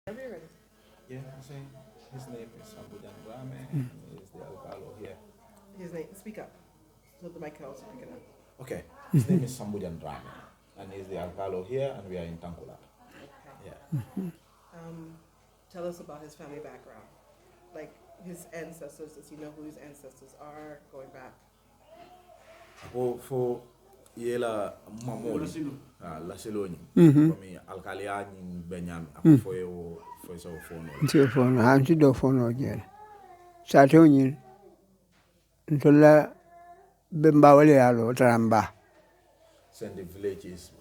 Yeah, I'm saying his name is Sanbunjang Drammeh. He is the Akalo here. His name, speak up, so the mic can also pick it up. Okay, his name is Sanbunjang Drammeh, and he's the Akalo here, and we are in Tankular. Okay. Yeah. Tell us about his family background, like his ancestors. Does he know who his ancestors are going back? For yela mamoli la seloni komi alkalia ni benyam foyo so fono nti fono anti do fono jere sato nyin ntola bemba wale alo tramba. Then the village is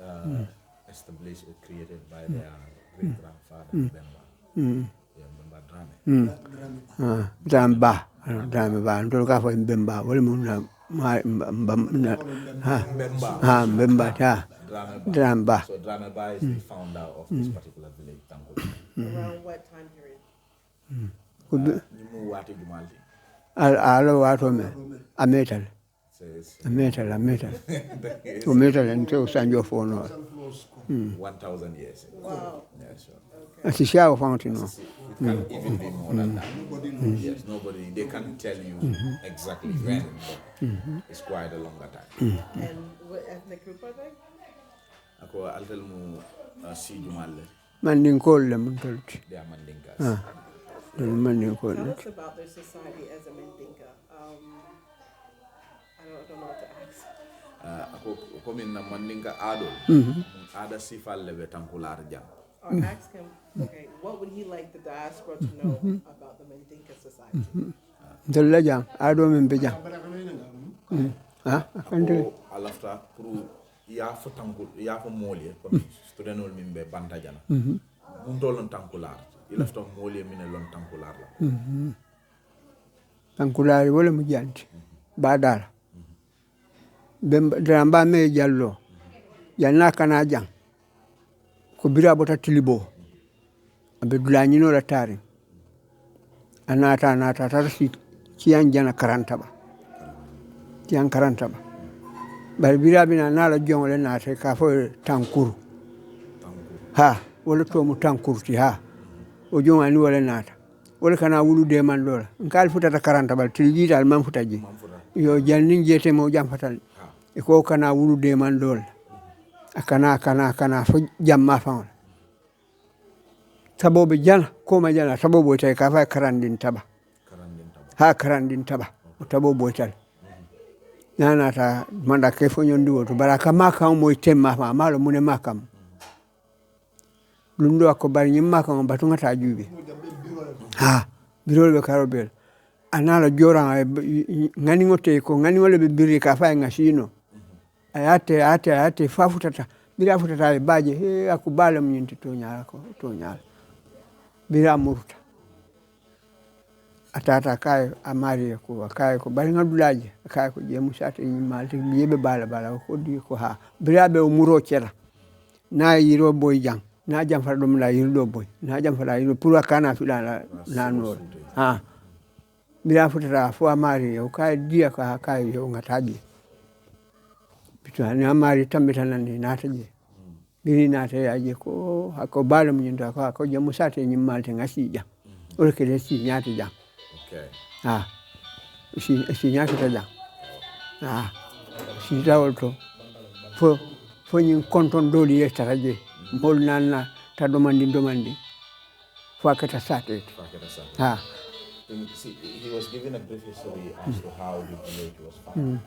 established or created by their great grandfather Bemba. Yeah, Bemba Drammeh. Drama ba ntol ka fo bemba wala mun na bemba ta dramba. So Drammeh is the founder of this particular village, Tankular. Around what time period? Nimu wati jumalti. Alo wato me ametal nto sanjo fono 1,000 years. Wow. Yeah, sure. asisha fountain no. It can even be more than that. Yes, nobody, they can't tell you exactly when, but it's quite a longer time. And what ethnic group are they? Ako altel mu si jumalle. Mandin kol le mun tolti. They are Mandinkas. Mandin kol. Tell us about their society as a Mandinka. I don't know what to ask. Ako komin na Mandinka adol. Ada sifal lebe Tankular jam. Or ask him, okay, what would he like the diaspora to know about the Mandinka society? Ntola jam ado men be jam. Ako alafta pour ya fo Tankul ya fo molye comme studenol min be banta jana. Muntolon Tankular. Ilafta molye min lon Tankular la. Tankular wala mu janti badal bemba dramba me jallo yanna kana jam ko bira bota tilibo abe dulani no la tari anata tarsi kiyan jana karanta ba bari bira bina nala jongole na te ka fo tankuru ha wala to mu tankurti ha o jonga ni wala nata wala kana wulu de man dola ngal futata karanta ba tiliji dal man futaji yo jannin jete mo jam fatal e ko kana wulu de man dola kana fo jamma fa sabobe jana ko ma jana sabobo tay ka fa karandin taba o tabobo tal nana ta manda ke fo nyondi woto baraka maka mo temma fa malo mune makam lundo ko bari nyimma kan batunga ta juube birol be karobel anala jora ngani ngote ko ngani wala be biri ka fa ngasino ayate fafutata bila futata baje he akubala mnyinti to nyala bila murta atata kai amari ko kai ko bari ngadulaje kai ko je musate nyimalti yebe bala ko di ko ha bila be muro cera na yiro boy jang na jam fa dum la yiro do boy na jam fa la yiro pour kana fila na no bila futata fo amari ko kai dia ka kai yo ngataji bitani amari tambitana ni nataje biri nata yaje ko hako bala mnyinda ko je musate nyimalti ngasija olekele si nyati jam. Okay. Si nyati ta jam. Si dawolto fo nyin konton doli yestaraje bol nanna ta domandi fo akata sate. He was given a brief history as to how the village was founded.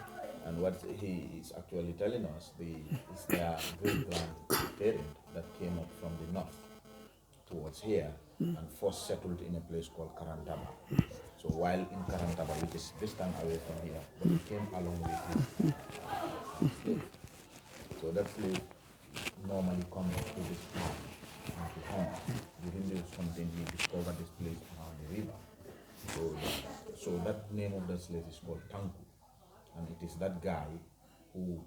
And what he is actually telling us is their great-grandparent that came up from the north towards here and first settled in a place called Karantaba. So while in Karantaba, which is distant away from here, but he came along with his slave. So that slave normally comes to this place and to home. Within this something he discovered this place around the river. So that name of the slave is called Tanku. And it is that guy who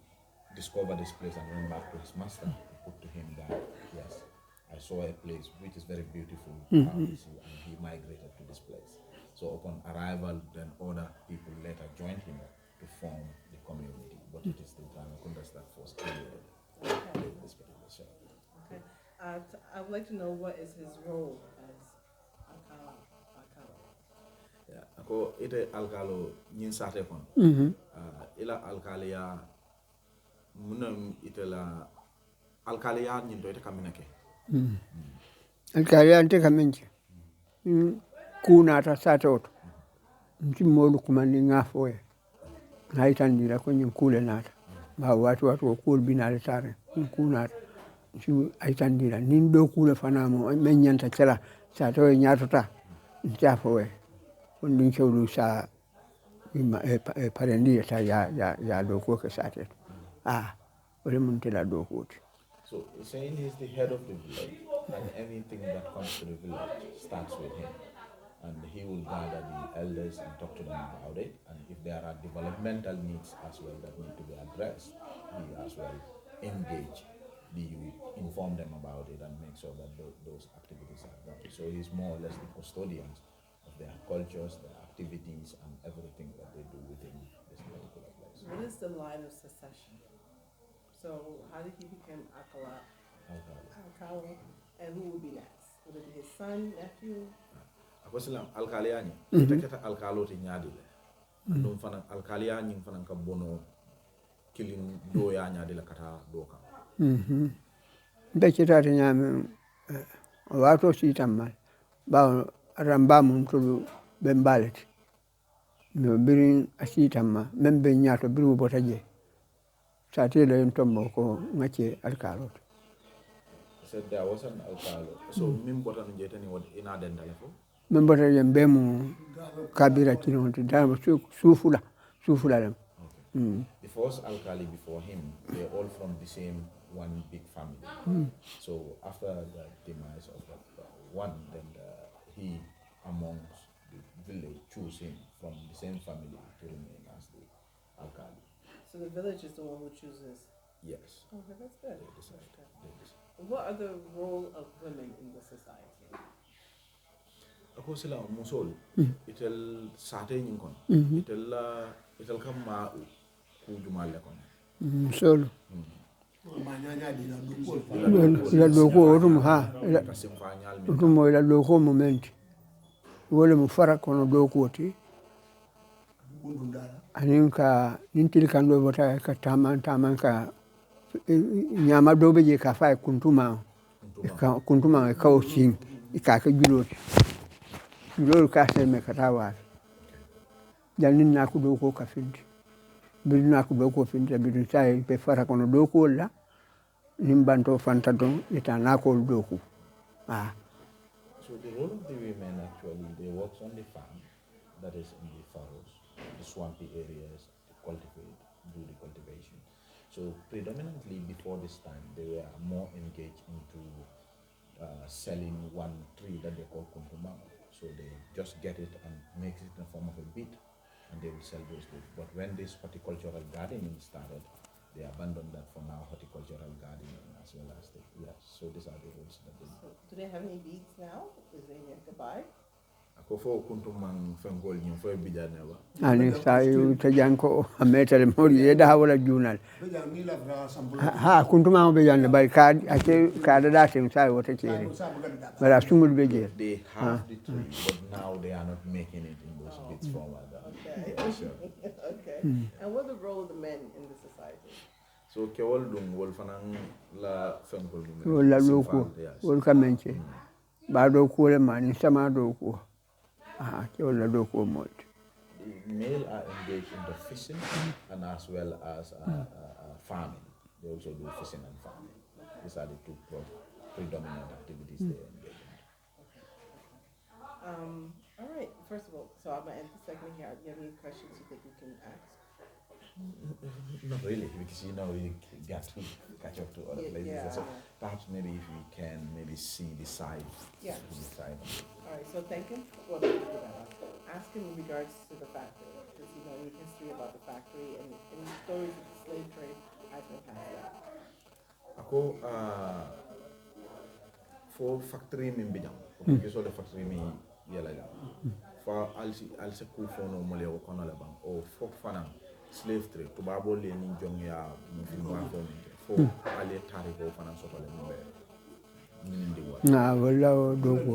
discovered this place and went back to his master and put to him that, yes, I saw a place which is very beautiful, and he migrated to this place. So upon arrival, then other people later joined him to form the community. But it is the Drammeh that first created this particular show. Okay. I would like to know what is his role as Ako ite alkalo nyin sate kon. Ila alkalia munam ite la alkalia nyin do ite kaminake. Alkalia ante kaminche. Kuna ta sate oto. Nchi molu kumani ngafoe. Haitandira kwenye kule nata. Ba watu wakul binale tare. Kuna nchi haitandira. Nindo kule fanamo menyanta chela sate oe nyatota. Nchafoe. Kundi ncholu sa parendia ta ya doko ke sate. Ole muntela doko. So saying he's the head of the village, and anything that comes to the village starts with him. And he will gather the elders and talk to them about it. And if there are developmental needs as well that need to be addressed, he as well engage the youth, inform them about it, and make sure that those activities are done. So he's more or less the custodians of their cultures, their activities, and everything that they do within this particular place. What is the line of succession? So how did he become Akalo? And who would be next? Would it be his son, nephew? Akosilam alkaliani, kita alkalo ti nyadi le. Andum fana alkaliani fana ka bono killing do ya nyadi le kata doka. Bekita ti nyame wato sitamma. Ba ramba mun to bembaleti. No birin asitamma membe nyato biru botaje. Sate le ntombo ko ngache alkalo. Said there was an alkalo. So mimbotan jetani what ina den telefon. Membata yembemu kabira kino ndama sufula them. The first alkali before him, they're all from the same one big family. So after the demise of that one, then he amongst the village choose him from the same family to remain as the alkali. So the village is the one who chooses? Yes. Okay, that's good. They decide. What are the role of women in the society? Ako sila musol itel sate nying kon itel kam ma ku jumal kon musol la doko otum la doko moment wole mu fara kono doko ti aninka nintil kan do bota ka taman ka nyama dobe je ka fa kuntuma ka o sin ka juloti Lolo kase me katawa. Janin na kudoko kafindi. Bidu na kudoko findi bidu sai pe fara kono doko la. Nimbanto fantadon ita na ko doko. So the role of the women actually, they work on the farm, that is in the furrows, the swampy areas, to cultivate, do the cultivation. So predominantly before this time, they were more engaged into selling one tree that they call kuntumang. So they just get it and make it in the form of a beet, and they will sell those beets. But when this horticultural gardening started, they abandoned that for now horticultural gardening as well as the So these are the roles that they do. So do they have any beets now? Is there any to buy? Ako fo kuntumang fengol nyum fo bija never. Ani sayu tajanko ametale mori yeda wala junal. Kuntumang bejan bal ka da tim sayu wata chere. Bala sumul beje. They have the tree, but now they are not making it in those bits form. Okay. Okay. And what is the role of the men in the society? So kewol dum wol fanang la fengol dum. Wala loko. Wol kamenche. Ba do ko le mani sama do ko. Kewol do ko mo. The male are engaged in the fishing and as well as farming. They also do fishing and farming. These are the two predominant activities they engage in. All right. First of all, so I'm going to end the segment here. Do you have any questions you think we can ask? Not really, because we got to catch up to other places. Yeah. So perhaps maybe if we can see the side. Yeah. The side. All right. So thank him. Well, ask him in regards to the factory. Does he know any history about the factory and any stories of the slave trade has been passed down? Ako for factory min bijam. Because the factory min yela la. For also ku fono mole o kono la bang o fok fana slave trade to babo le ni jong ya mo fi mo fo ale tari ko fana so le mo be ni ndi wa na wala do ko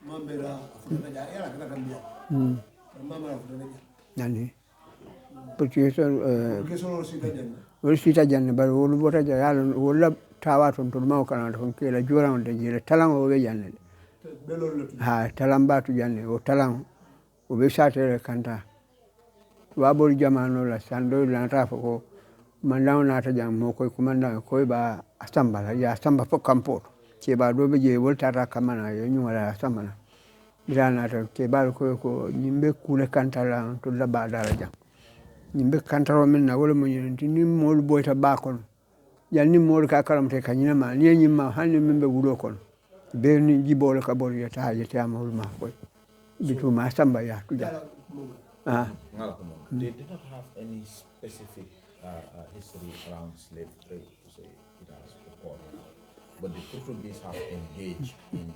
Mambera Afrika era kana Gambia. Mama Afrika. Nani. Portuguese Kesoro sita janna. wol sita janne bar wol bota ja yalla wol tawa ton to maw kana ton kila Juwara on de jere talan o be janne Belol le tu. ha talan batu janne o talan o be satere kanta wabol jamano la sando la tafa ko mandaw na ta jam mo koy kumanda koy ba asamba ya asamba fo kampo ke ba do be je wol tata kamana yo nyuwala asamba na birana ta ke ba ko nyimbe kule kanta la to la ba dara jam nyimbe kantaro min na wala mo nyinti ni mol boyta ba kon ya ni mol ka karamte ka nyina ma ni nyimma hanni min be wulo kon be ni jibol ka bol ya ta je ta mol ma koy bitu ma samba ya tu ja They did not have any specific history around slave trade to say it has recorded, but the Portuguese have engaged in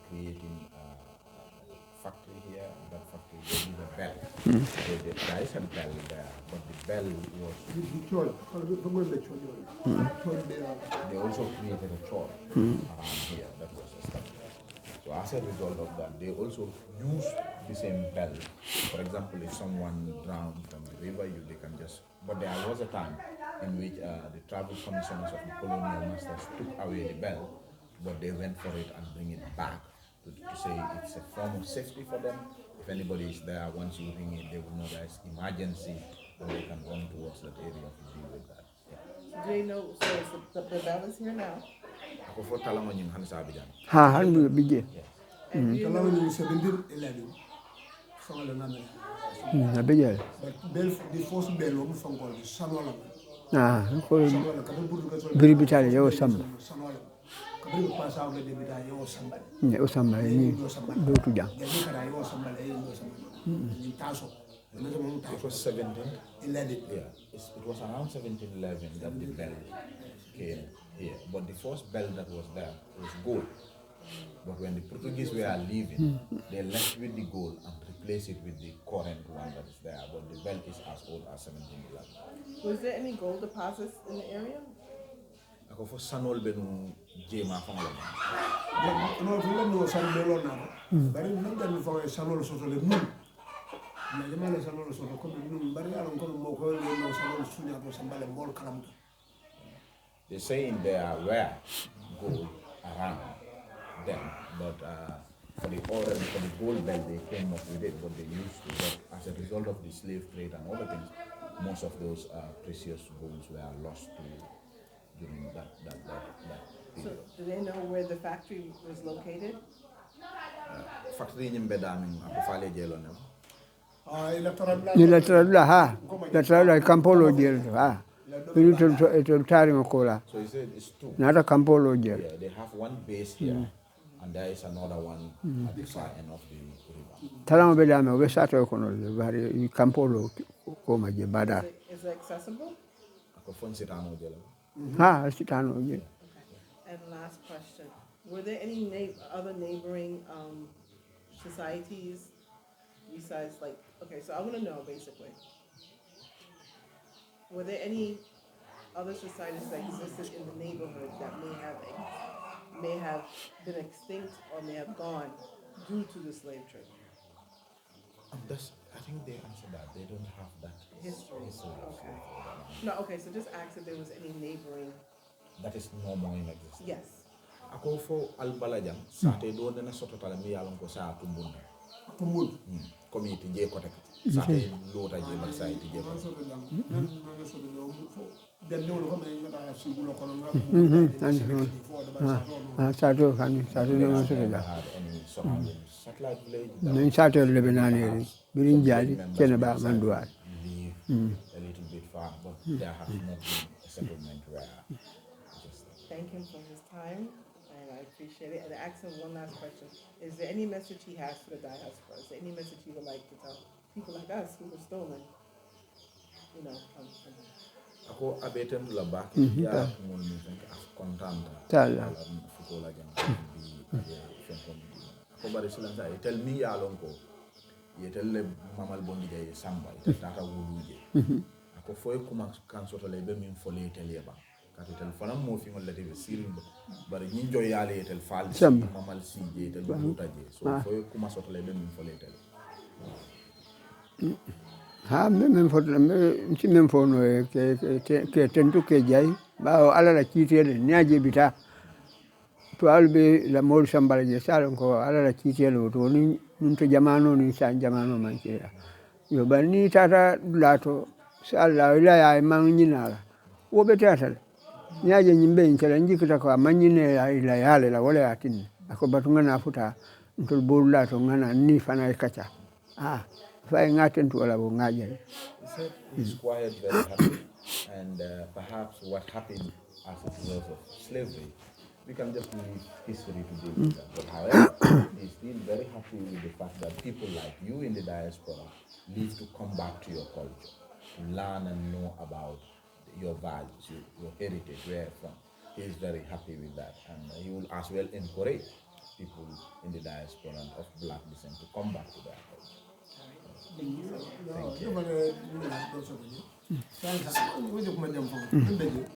creating factory here. That factory they need a bell. There is a bell there, but the bell was. They also created a chore around here that was established. So as a result of that, they also use the same bell. For example, if someone drowned from the river, they can just. But there was a time in which the travel commissioners of the colonial masters took away the bell, but they went for it and bring it back to say it's a form of safety for them. If anybody is there, once you ring it, they will know there's emergency, and they can run towards that area to deal with that. Do they know? So the bell is here now. ha han bi bije And do you know? na bije The first bell on Fangol, Sanola. ko biri bitale yo samba Kabiri pass out the debita yo somebody. ne o samba ni do tu jang Yo somebody yo somebody. Taso. It was 1711. Yeah, it was around 1711 that the bell came here. But the first bell that was there was gold. But when the Portuguese were leaving, they left with the gold and replaced it with the current one that is there. But the bell is as old as 1711. Was there any gold deposits in the area? Ako for sanol benu jema fangala. No, if you don't know some melon now, but you know that for a salon sort of the moon. Najamale salon sort of come, but I don't come more no salon sooner for somebody more calamity. They say in there were gold around them, but for the gold bell they came up with it, but they used to. But as a result of the slave trade and other things, most of those precious golds were lost during that So period. do they know where the factory was located? Factory in Bedam ako fale jelo ne. ni la tra ha la tra campolo jel ha biri to tari ko la So he said it's two. na ta campolo jel Yeah, they have one base here, and there is another one at the far end of the river. talan be dame o be sato ko no bari campolo ko ma je bada Is it accessible? Ako phone sitano jelo. ha sitano je And last question: were there any other neighboring societies besides, like? Okay, so I want to know basically. Were there any other societies that existed in the neighborhood that may have been extinct or may have gone due to the slave trade? I think they answered that. They don't have that History. Okay. No, okay, so just ask if there was any neighboring. That is no more in existence. Yes. Ako fo albalajang sate do dana soto tala mi yalon ko sa tumbunda. Tumbun. Community je ko tek. Sate lota je ba sai je ko. Then no come in that singular column. sato kan sato no so da Had any surrounding satellite village that ni sato le benani birin jadi kene ba manduwa live a little bit far, but there has not been a settlement where. Thank him for his time, and I appreciate it. And I ask him one last question: is there any message he has for the diaspora? Is there any message he would like to tell people like us who were stolen? You know, Ako abetem la back ya mon mi content Tala. fuko la jam bi fenkom ako bari silanta tell me ya lon ko yetel le mamal bondi jay samba tata wuluje ako foy kuma kan soto le be min fole tele ba kati tel fana mo fi ngol lati be sirin bare ñi joy yale tel fal Samba. mamal si je tel buta je so fo kuma sotale be min fole tel ha même foto ci même fono ke tentu ke jay ba ala la kitele nyaje bita to albe la mol sambala je salon ko ala la kitele to ni nun to jamano ni sa jamano man ke yo bani tata lato sala ila ya man nyinala wo be tata nyaje nyimbe nkela njikita ko manyine ila yale la wala yatin ako batunga na futa ntol bolla to ngana ni fana kacha fay ngaten to wala bo ngaje he said he's quiet very happy and perhaps what happened as a result of slavery we can just leave history to deal with that. But however, he's still very happy with the fact that people like you in the diaspora live to come back to your culture, to learn and know about your values, your heritage, where you're from. He is very happy with that. And he will as well encourage people in the diaspora of black descent to come back to their culture. Thank you.